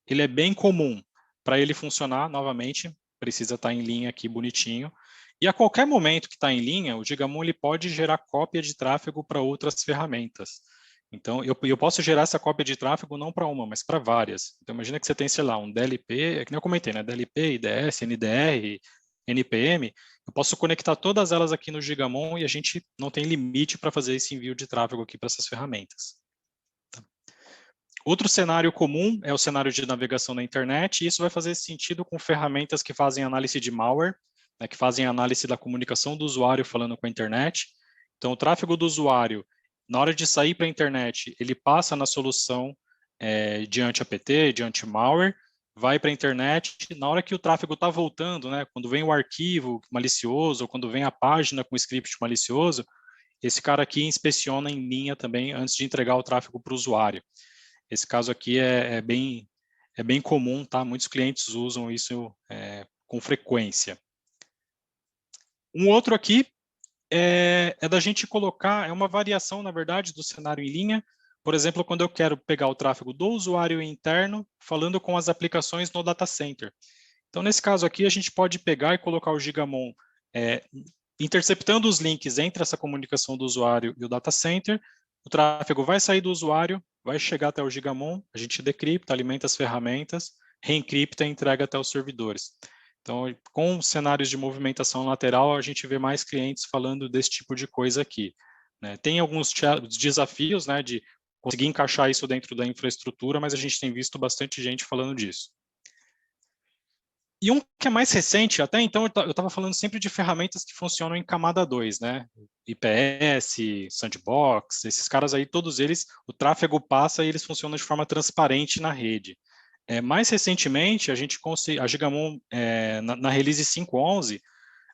ele é bem comum. Para ele funcionar, novamente, precisa estar em linha aqui bonitinho. E a qualquer momento que está em linha, o Gigamon ele pode gerar cópia de tráfego para outras ferramentas. Então, eu posso gerar essa cópia de tráfego não para uma, mas para várias. Então, imagina que você tem, sei lá, um DLP, que nem eu comentei, né? DLP, IDS, NDR, NPM, eu posso conectar todas elas aqui no Gigamon e a gente não tem limite para fazer esse envio de tráfego aqui para essas ferramentas. Tá. Outro cenário comum é o cenário de navegação na internet, e isso vai fazer sentido com ferramentas que fazem análise de malware, né, que fazem análise da comunicação do usuário falando com a internet. Então, o tráfego do usuário, na hora de sair para a internet, ele passa na solução de anti-APT, de anti-malware, vai para a internet, na hora que o tráfego está voltando, né, quando vem o arquivo malicioso, ou quando vem a página com script malicioso, esse cara aqui inspeciona em linha também antes de entregar o tráfego para o usuário. Esse caso aqui é bem comum, tá? Muitos clientes usam isso com frequência. Um outro aqui é da gente colocar, é uma variação, na verdade, do cenário em linha. Por exemplo, quando eu quero pegar o tráfego do usuário interno, falando com as aplicações no data center. Então, nesse caso aqui, a gente pode pegar e colocar o Gigamon interceptando os links entre essa comunicação do usuário e o data center. O tráfego vai sair do usuário, vai chegar até o Gigamon, a gente decripta, alimenta as ferramentas, reencripta e entrega até os servidores. Então, com cenários de movimentação lateral, a gente vê mais clientes falando desse tipo de coisa aqui, né? Tem alguns desafios, né, de conseguir encaixar isso dentro da infraestrutura, mas a gente tem visto bastante gente falando disso. E um que é mais recente, até então eu estava falando sempre de ferramentas que funcionam em camada 2, né? IPS, Sandbox, esses caras aí, todos eles, o tráfego passa e eles funcionam de forma transparente na rede. Mais recentemente, a Gigamon, na release 5.11,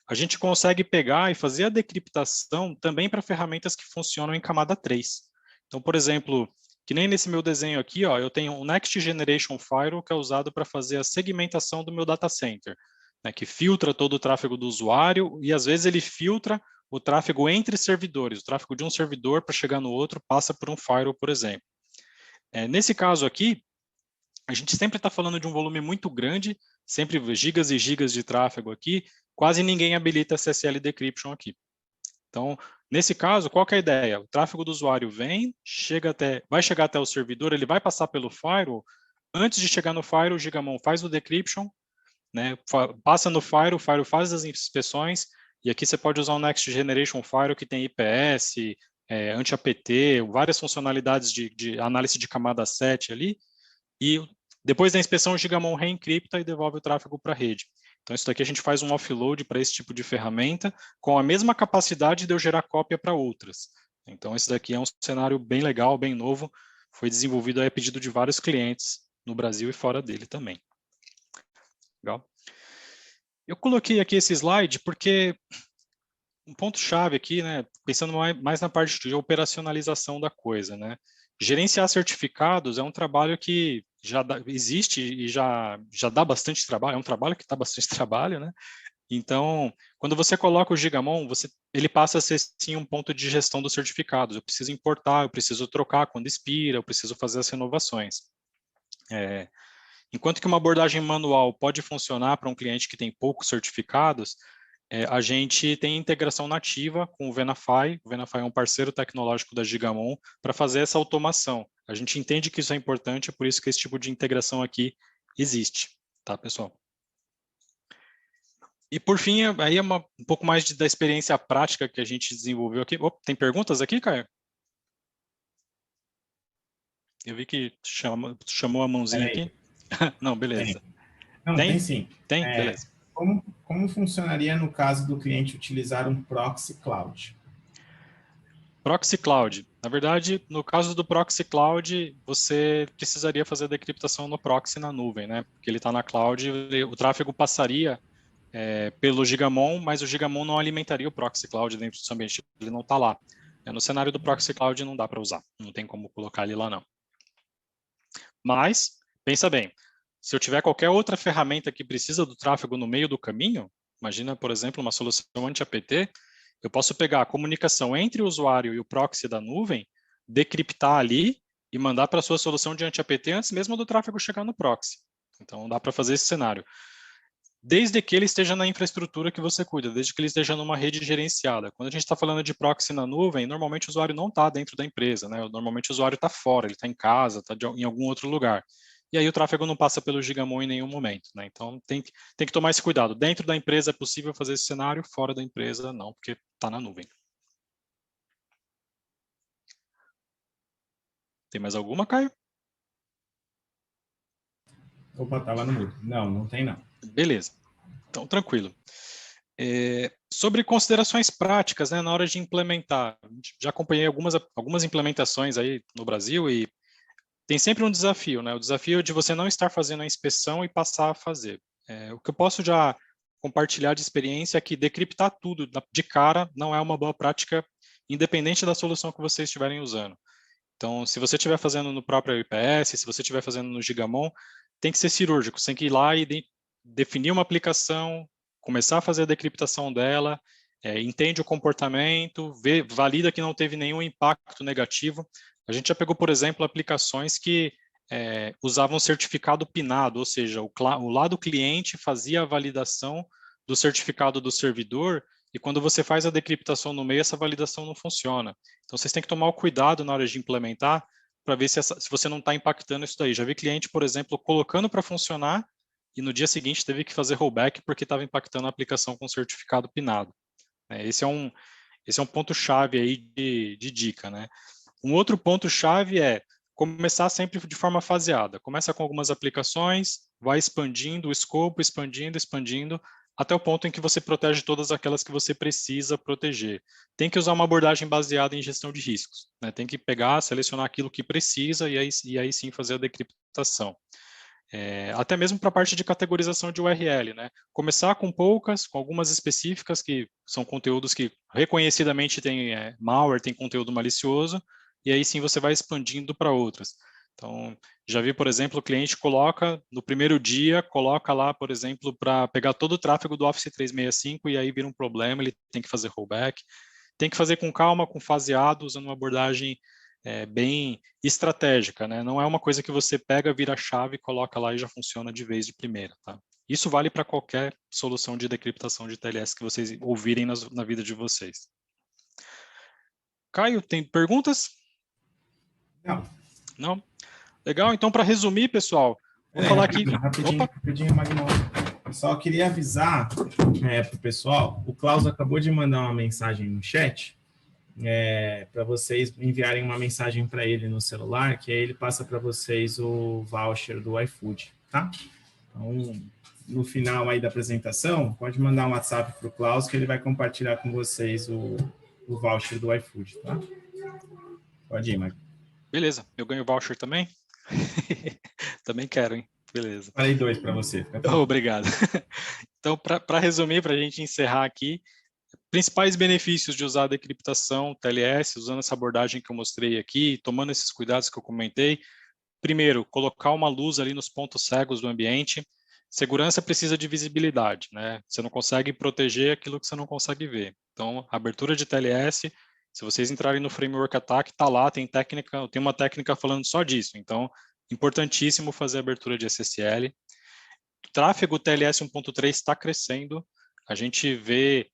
a gente consegue pegar e fazer a decriptação também para ferramentas que funcionam em camada 3. Então, por exemplo, que nem nesse meu desenho aqui, ó, eu tenho um Next Generation Firewall que é usado para fazer a segmentação do meu data center, né, que filtra todo o tráfego do usuário e às vezes ele filtra o tráfego entre servidores, o tráfego de um servidor para chegar no outro passa por um firewall, por exemplo. Nesse caso aqui, a gente sempre está falando de um volume muito grande, sempre gigas e gigas de tráfego aqui, quase ninguém habilita SSL Decryption aqui. Então, nesse caso, qual que é a ideia? O tráfego do usuário vai chegar até o servidor, ele vai passar pelo firewall. Antes de chegar no firewall, o Gigamon faz o decryption, né, passa no firewall, o firewall faz as inspeções, e aqui você pode usar o Next Generation Firewall que tem IPS, anti-APT, várias funcionalidades de análise de camada 7 ali, e depois da inspeção o Gigamon reencripta e devolve o tráfego para a rede. Então, isso daqui a gente faz um offload para esse tipo de ferramenta, com a mesma capacidade de eu gerar cópia para outras. Então, esse daqui é um cenário bem legal, bem novo, foi desenvolvido a pedido de vários clientes no Brasil e fora dele também. Legal? Eu coloquei aqui esse slide porque um ponto-chave aqui, né, pensando mais na parte de operacionalização da coisa, né? Gerenciar certificados é um trabalho que existe e já dá bastante trabalho, é um trabalho que dá bastante trabalho, né? Então, quando você coloca o Gigamon, ele passa a ser, sim, um ponto de gestão dos certificados. Eu preciso importar, eu preciso trocar quando expira, eu preciso fazer as renovações. Enquanto que uma abordagem manual pode funcionar para um cliente que tem poucos certificados, a gente tem integração nativa com o Venafy. O Venafy é um parceiro tecnológico da Gigamon para fazer essa automação. A gente entende que isso é importante, é por isso que esse tipo de integração aqui existe, tá, pessoal? E por fim, aí é um pouco mais da experiência prática que a gente desenvolveu aqui. Tem perguntas aqui, Caio? Eu vi que chamou a mãozinha aqui. Não, beleza. Tem. Não, tem sim. Tem? Beleza. Como funcionaria no caso do cliente utilizar um proxy cloud? Proxy Cloud. Na verdade, no caso do Proxy Cloud, você precisaria fazer a decriptação no proxy na nuvem, né? Porque ele está na cloud, o tráfego passaria pelo Gigamon, mas o Gigamon não alimentaria o Proxy Cloud dentro do seu ambiente, ele não está lá. No cenário do Proxy Cloud não dá para usar, não tem como colocar ele lá não. Mas, pensa bem, se eu tiver qualquer outra ferramenta que precisa do tráfego no meio do caminho, imagina, por exemplo, uma solução anti-APT, eu posso pegar a comunicação entre o usuário e o proxy da nuvem, decriptar ali e mandar para a sua solução de anti-APT antes mesmo do tráfego chegar no proxy. Então, dá para fazer esse cenário. Desde que ele esteja na infraestrutura que você cuida, desde que ele esteja numa rede gerenciada. Quando a gente está falando de proxy na nuvem, normalmente o usuário não está dentro da empresa, né? Normalmente o usuário está fora, ele está em casa, está em algum outro lugar. E aí o tráfego não passa pelo Gigamon em nenhum momento, né? Então tem que tomar esse cuidado. Dentro da empresa é possível fazer esse cenário, fora da empresa não, porque está na nuvem. Tem mais alguma, Caio? Opa, estava no mudo. Não tem não. Beleza, então tranquilo. Sobre considerações práticas, né, na hora de implementar, já acompanhei algumas implementações aí no Brasil e tem sempre um desafio, né? O desafio é de você não estar fazendo a inspeção e passar a fazer. O que eu posso já compartilhar de experiência é que decriptar tudo de cara não é uma boa prática, independente da solução que vocês estiverem usando. Então, se você estiver fazendo no próprio IPS, se você estiver fazendo no Gigamon, tem que ser cirúrgico, você tem que ir lá e definir uma aplicação, começar a fazer a decriptação dela, entende o comportamento, valida que não teve nenhum impacto negativo. A gente já pegou, por exemplo, aplicações que usavam certificado pinado, ou seja, o lado cliente fazia a validação do certificado do servidor, e quando você faz a decriptação no meio, essa validação não funciona. Então, vocês têm que tomar o cuidado na hora de implementar para ver se você não está impactando isso daí. Já vi cliente, por exemplo, colocando para funcionar e no dia seguinte teve que fazer rollback porque estava impactando a aplicação com certificado pinado. Esse é um ponto-chave aí de dica, né? Um outro ponto-chave é começar sempre de forma faseada. Começa com algumas aplicações, vai expandindo o escopo, expandindo, até o ponto em que você protege todas aquelas que você precisa proteger. Tem que usar uma abordagem baseada em gestão de riscos, né? Tem que pegar, selecionar aquilo que precisa e aí sim fazer a decriptação. Até mesmo para a parte de categorização de URL, né? Começar com poucas, com algumas específicas, que são conteúdos que reconhecidamente têm malware, tem conteúdo malicioso, e aí sim você vai expandindo para outras. Então, já vi, por exemplo, o cliente coloca, no primeiro dia, coloca lá, por exemplo, para pegar todo o tráfego do Office 365 e aí vira um problema, ele tem que fazer rollback. Tem que fazer com calma, com faseado, usando uma abordagem bem estratégica, né? Não é uma coisa que você pega, vira a chave, coloca lá e já funciona de vez de primeira, tá? Isso vale para qualquer solução de decriptação de TLS que vocês ouvirem na vida de vocês. Caio, tem perguntas? Não. Não? Legal, então para resumir, pessoal, vou falar aqui... Rapidinho, Magno. Só queria avisar para o pessoal, o Klaus acabou de mandar uma mensagem no chat, para vocês enviarem uma mensagem para ele no celular, que aí ele passa para vocês o voucher do iFood, tá? Então, no final aí da apresentação, pode mandar um WhatsApp para o Klaus, que ele vai compartilhar com vocês o voucher do iFood, tá? Pode ir, Magno. Beleza, eu ganho voucher também? Também quero, hein? Beleza. Falei 2 para você. Obrigado. Então, para resumir, para a gente encerrar aqui, principais benefícios de usar a decriptação TLS, usando essa abordagem que eu mostrei aqui, tomando esses cuidados que eu comentei. Primeiro, colocar uma luz ali nos pontos cegos do ambiente. Segurança precisa de visibilidade, né? Você não consegue proteger aquilo que você não consegue ver. Então, abertura de TLS, se vocês entrarem no Framework Attack, está lá, tem uma técnica falando só disso. Então, importantíssimo fazer a abertura de SSL. O tráfego TLS 1.3 está crescendo. A gente vê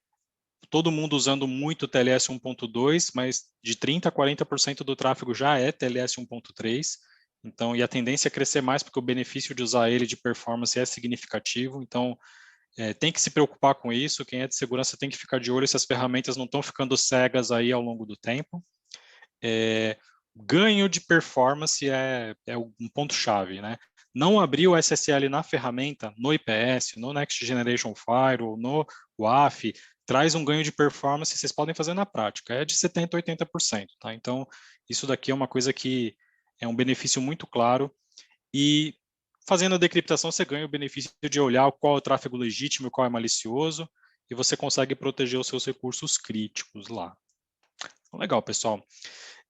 todo mundo usando muito TLS 1.2, mas de 30% a 40% do tráfego já é TLS 1.3. Então, e a tendência é crescer mais, porque o benefício de usar ele de performance é significativo. Então, tem que se preocupar com isso. Quem é de segurança tem que ficar de olho se as ferramentas não estão ficando cegas aí ao longo do tempo. Ganho de performance é um ponto-chave, né? Não abrir o SSL na ferramenta, no IPS, no Next Generation Firewall, no WAF, traz um ganho de performance, vocês podem fazer na prática, é de 70% a 80%, tá? Então, isso daqui é uma coisa que é um benefício muito claro, e fazendo a decriptação, você ganha o benefício de olhar qual é o tráfego legítimo e qual é malicioso, e você consegue proteger os seus recursos críticos lá. Então, legal, pessoal.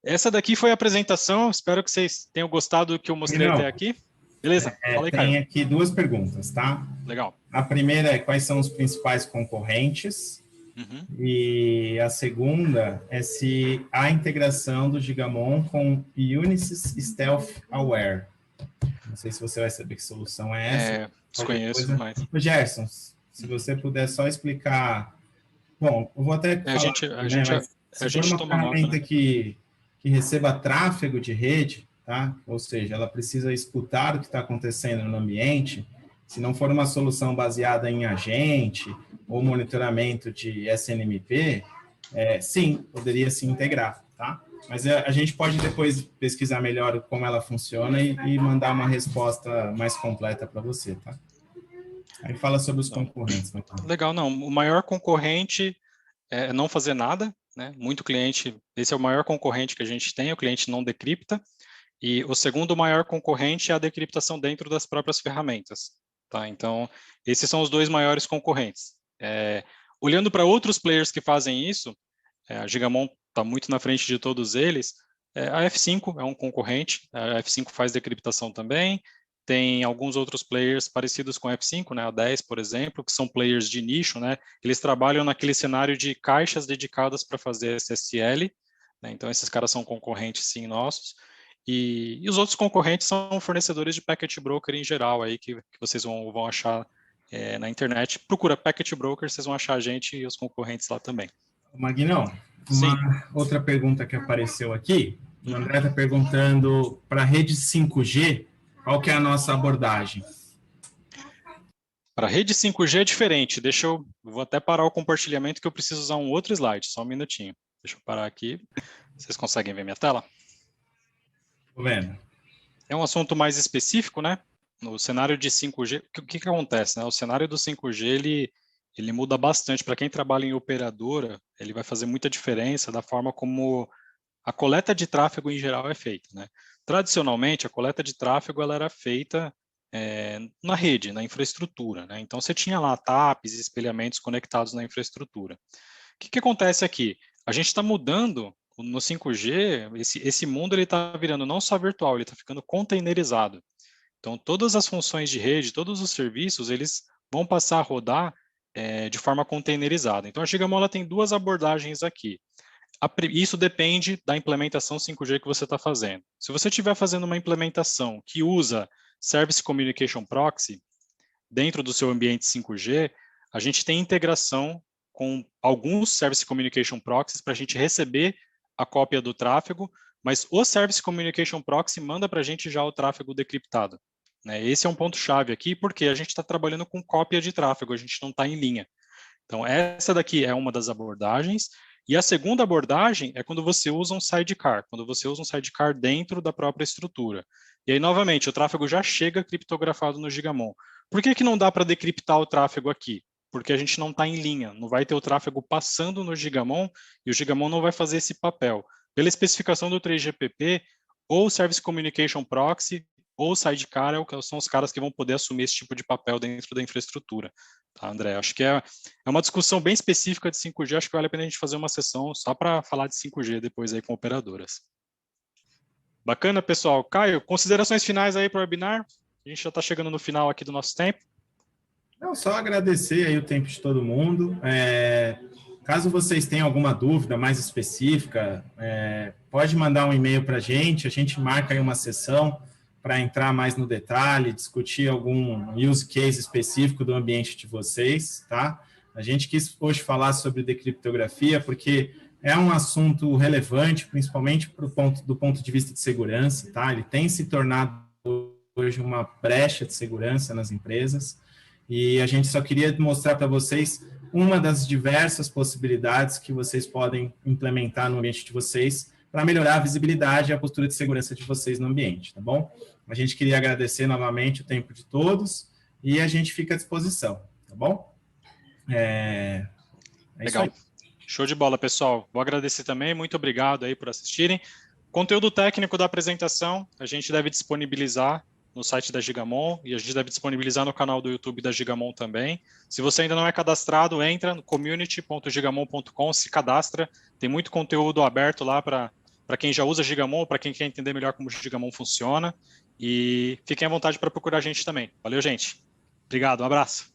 Essa daqui foi a apresentação, espero que vocês tenham gostado do que eu mostrei até aqui. Beleza? Fala aí, Caio. Tem aqui 2 perguntas, tá? Legal. A primeira é quais são os principais concorrentes, e a segunda é se há integração do Gigamon com Unisys Stealth Aware. Não sei se você vai saber que solução é essa. Desconheço, mas... Gerson, se você puder só explicar... Bom, eu vou até falar... Se for uma ferramenta, né, que receba tráfego de rede, tá? Ou seja, ela precisa escutar o que está acontecendo no ambiente. Se não for uma solução baseada em agente ou monitoramento de SNMP, sim, poderia se integrar, tá? Mas a gente pode depois pesquisar melhor como ela funciona e mandar uma resposta mais completa para você, tá? Aí fala sobre os concorrentes. Né? Legal, não. O maior concorrente é não fazer nada, né? Muito cliente, esse é o maior concorrente que a gente tem, o cliente não decripta. E o segundo maior concorrente é a decriptação dentro das próprias ferramentas. Tá? Então, esses são os dois maiores concorrentes. Olhando para outros players que fazem isso, a Gigamon está muito na frente de todos eles. A F5 é um concorrente, a F5 faz decriptação também. Tem alguns outros players parecidos com a F5, né, a 10, por exemplo, que são players de nicho, né? Eles trabalham naquele cenário de caixas dedicadas para fazer SSL, né? Então, esses caras são concorrentes, sim, nossos. E os outros concorrentes são fornecedores de packet broker em geral, aí que vocês vão achar na internet. Procura packet broker, vocês vão achar a gente e os concorrentes lá também. Magnão, uma outra pergunta que apareceu aqui, o André está perguntando para a rede 5G, qual que é a nossa abordagem? Para a rede 5G é diferente, vou até parar o compartilhamento que eu preciso usar um outro slide, só um minutinho. Deixa eu parar aqui, vocês conseguem ver minha tela? Estou vendo. É um assunto mais específico, né? No cenário de 5G, o que acontece, né? O cenário do 5G, ele muda bastante. Para quem trabalha em operadora, ele vai fazer muita diferença da forma como a coleta de tráfego em geral é feita, né? Tradicionalmente, a coleta de tráfego ela era feita na rede, na infraestrutura, né? Então, você tinha lá TAPs e espelhamentos conectados na infraestrutura. O que acontece aqui? A gente está mudando no 5G, esse mundo ele está virando não só virtual, ele está ficando containerizado. Então, todas as funções de rede, todos os serviços, eles vão passar a rodar de forma containerizada. Então, a Gigamon tem duas abordagens aqui. Isso depende da implementação 5G que você está fazendo. Se você estiver fazendo uma implementação que usa Service Communication Proxy dentro do seu ambiente 5G, a gente tem integração com alguns Service Communication Proxies para a gente receber a cópia do tráfego, mas o Service Communication Proxy manda para a gente já o tráfego decriptado. Né? Esse é um ponto-chave aqui, porque a gente está trabalhando com cópia de tráfego, a gente não está em linha. Então, essa daqui é uma das abordagens, e a segunda abordagem é quando você usa um sidecar, quando você usa um sidecar dentro da própria estrutura. E aí, novamente, o tráfego já chega criptografado no Gigamon. Por que não dá para decriptar o tráfego aqui? Porque a gente não está em linha, não vai ter o tráfego passando no Gigamon e o Gigamon não vai fazer esse papel. Pela especificação do 3GPP, ou o Service Communication Proxy, ou o Sidecar são os caras que vão poder assumir esse tipo de papel dentro da infraestrutura. Tá, André? Acho que é uma discussão bem específica de 5G, acho que vale a pena a gente fazer uma sessão só para falar de 5G depois aí com operadoras. Bacana, pessoal. Caio, considerações finais aí para o webinar? A gente já está chegando no final aqui do nosso tempo. Não, só agradecer aí o tempo de todo mundo. Caso vocês tenham alguma dúvida mais específica, pode mandar um e-mail para a gente marca aí uma sessão para entrar mais no detalhe, discutir algum use case específico do ambiente de vocês, tá? A gente quis hoje falar sobre decriptografia porque é um assunto relevante, principalmente do ponto de vista de segurança, tá? Ele tem se tornado hoje uma brecha de segurança nas empresas, e a gente só queria mostrar para vocês uma das diversas possibilidades que vocês podem implementar no ambiente de vocês para melhorar a visibilidade e a postura de segurança de vocês no ambiente, tá bom? A gente queria agradecer novamente o tempo de todos e a gente fica à disposição, tá bom? Legal. Show de bola, pessoal. Vou agradecer também, muito obrigado aí por assistirem. Conteúdo técnico da apresentação a gente deve disponibilizar no site da Gigamon e a gente deve disponibilizar no canal do YouTube da Gigamon também. Se você ainda não é cadastrado, entra no community.gigamon.com, se cadastra. Tem muito conteúdo aberto lá para quem já usa Gigamon, para quem quer entender melhor como o Gigamon funciona. E fiquem à vontade para procurar a gente também. Valeu, gente. Obrigado, um abraço.